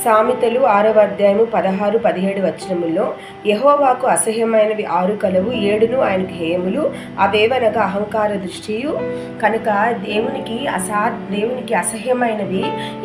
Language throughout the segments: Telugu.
సామెతలు 6వ అధ్యాయము 16, 17 వచనముల్లో యెహోవాకు అసహ్యమైనవి 6 కలవు, 7 ఆయనకు హేయములు. అవేవనగా అహంకార దృష్టియు. కనుక దేవునికి అసహ్యమైనవి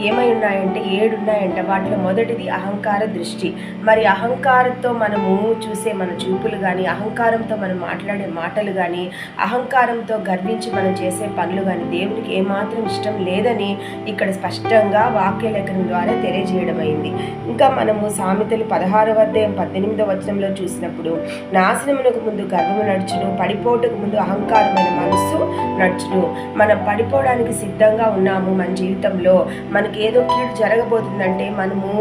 ఏమై ఉన్నాయంటే 7 ఉన్నాయంట. వాటిలో మొదటిది అహంకార దృష్టి. మరి అహంకారంతో మనము చూసే మన చూపులు కానీ, అహంకారంతో మనం మాట్లాడే మాటలు కానీ, అహంకారంతో గర్వించి మనం చేసే పనులు కానీ దేవునికి ఏమాత్రం ఇష్టం లేదని ఇక్కడ స్పష్టంగా వాక్యలేఖనం ద్వారా తెలియజేయడం అయింది. ఇంకా మనము సామెతలు 16వ అధ్యాయం 18వ వచనంలో చూసినప్పుడు, నాశనమునకు ముందు గర్వము నడుచును, పడిపోటుకు ముందు అహంకారమైన మనస్సు నడుచును. మనం పడిపోవడానికి సిద్ధంగా ఉన్నాము. మన జీవితంలో మనకి ఏదో కీడు జరగబోతుందంటే మనము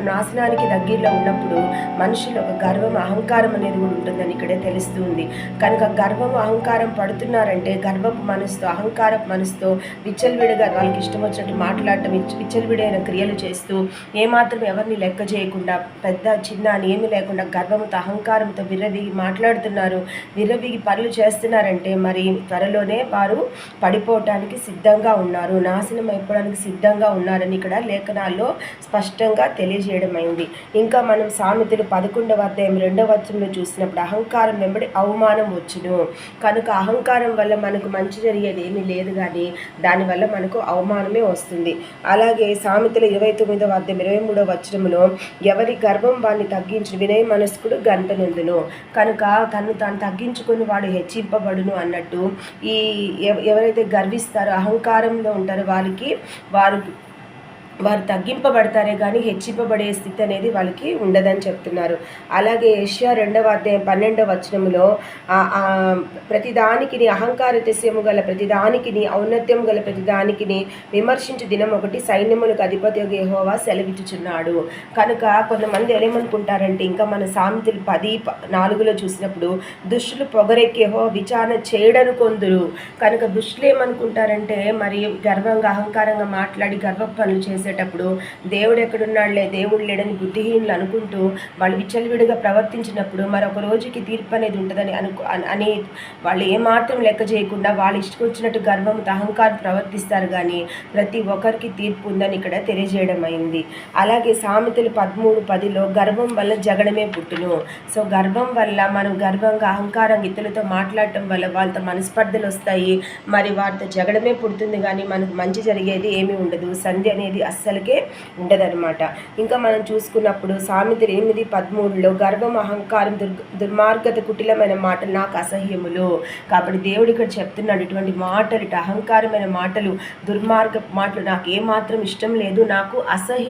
నాశనానికి దగ్గరలో ఉన్నప్పుడు మనుషులు ఒక గర్వం, అహంకారం అనేది కూడా ఉంటుందని ఇక్కడే తెలుస్తుంది. కనుక గర్వం, అహంకారం పడుతున్నారంటే గర్వపు మనసుతో, అహంకారపు మనసుతో విచ్చలవిడిగా వాళ్ళకి ఇష్టం వచ్చినట్టు మాట్లాడటం, విచ్చలవిడైన క్రియలు చేస్తూ ఏమాత్రం ఎవరిని లెక్క చేయకుండా, పెద్ద చిన్న అని ఏమి లేకుండా గర్వంతో, అహంకారంతో విర్రవీగి మాట్లాడుతున్నారు, విర్రవీగి పనులు చేస్తున్నారంటే మరి త్వరలోనే వారు పడిపోవటానికి సిద్ధంగా ఉన్నారు, నాశనం అయిపోవడానికి సిద్ధంగా ఉన్నారని ఇక్కడ లేఖనాల్లో స్పష్టంగా తెలియజేయడం అయింది. ఇంకా మనం సామెతలు 11వ అధ్యాయం 2వ వచనంలో చూసినప్పుడు, అహంకారం వెంబడి అవమానం వచ్చును. కనుక అహంకారం వల్ల మనకు మంచి జరిగేది ఏమీ లేదు, కానీ దానివల్ల మనకు అవమానమే వస్తుంది. అలాగే సామెతలు 29వ అధ్యాయం 23వ వచనములో, ఎవరి గర్వం వాడిని తగ్గించు, వినయ మనస్కుడు గంటనెందును. కనుక తను తాను తగ్గించుకొని వాడు హెచ్చింపబడును అన్నట్టు ఎవరైతే గర్విస్తారో, అహంకారంలో ఉంటారో వారు తగ్గింపబడతారే కానీ హెచ్చింపబడే స్థితి అనేది వాళ్ళకి ఉండదని చెప్తున్నారు. అలాగే యెషయా 2వ అధ్యాయం 12వ వచనములో, ప్రతిదానికి అహంకార అతిశయము గల ప్రతిదానికి, ఔన్నత్యము గల ప్రతిదానికి విమర్శించు దినం ఒకటి, సైన్యములకు అధిపతి యెహోవా సెలవిచ్చుచున్నాడు. కనుక కొంతమంది ఏమనుకుంటారంటే, ఇంకా మన సామెతలు 10:4లో చూసినప్పుడు, దుష్టులు పొగరెక్కి యెహోవా విచారణ చేయడను కొందరు. కనుక దుష్టులు ఏమనుకుంటారంటే, మరి గర్వంగా, అహంకారంగా మాట్లాడి గర్వ పనులు చేసేటప్పుడు దేవుడు ఎక్కడున్నాడులే, దేవుడు లేడని బుద్ధిహీనులు అనుకుంటూ వాళ్ళు విచ్చలవిడిగా ప్రవర్తించినప్పుడు మరొక రోజుకి తీర్పు అనేది ఉంటుందని అని వాళ్ళు ఏమాత్రం లెక్క చేయకుండా వాళ్ళు ఇష్టకొచ్చినట్టు గర్వంతో, అహంకారం ప్రవర్తిస్తారు, కానీ ప్రతి ఒక్కరికి తీర్పు ఉందని ఇక్కడ తెలియజేయడం అయింది. అలాగే సామెతలు 13:10లో, గర్వం వల్ల జగడమే పుట్టును. సో గర్వం వల్ల మనం గర్వంగా, అహంకారంగా ఇతరులతో మాట్లాడటం వల్ల వాళ్ళతో మనస్పర్ధలు వస్తాయి, మరి వారితో జగడమే పుడుతుంది, కానీ మనకు మంచి జరిగేది ఏమీ ఉండదు, సంధి అనేది అస్సలకే ఉండదన్నమాట. ఇంకా మనం చూసుకున్నప్పుడు సామెతలు 8:13లో, గర్వం, అహంకారం, దుర్మార్గత, కుటిలమైన మాటలు నాకు అసహ్యములు. కాబట్టి దేవుడు ఇక్కడ చెప్తున్నాడు, ఇటువంటి మాటలు, అహంకారమైన మాటలు, దుర్మార్గ మాటలు నాకు ఏమాత్రం ఇష్టం లేదు, నాకు అసహ్యం.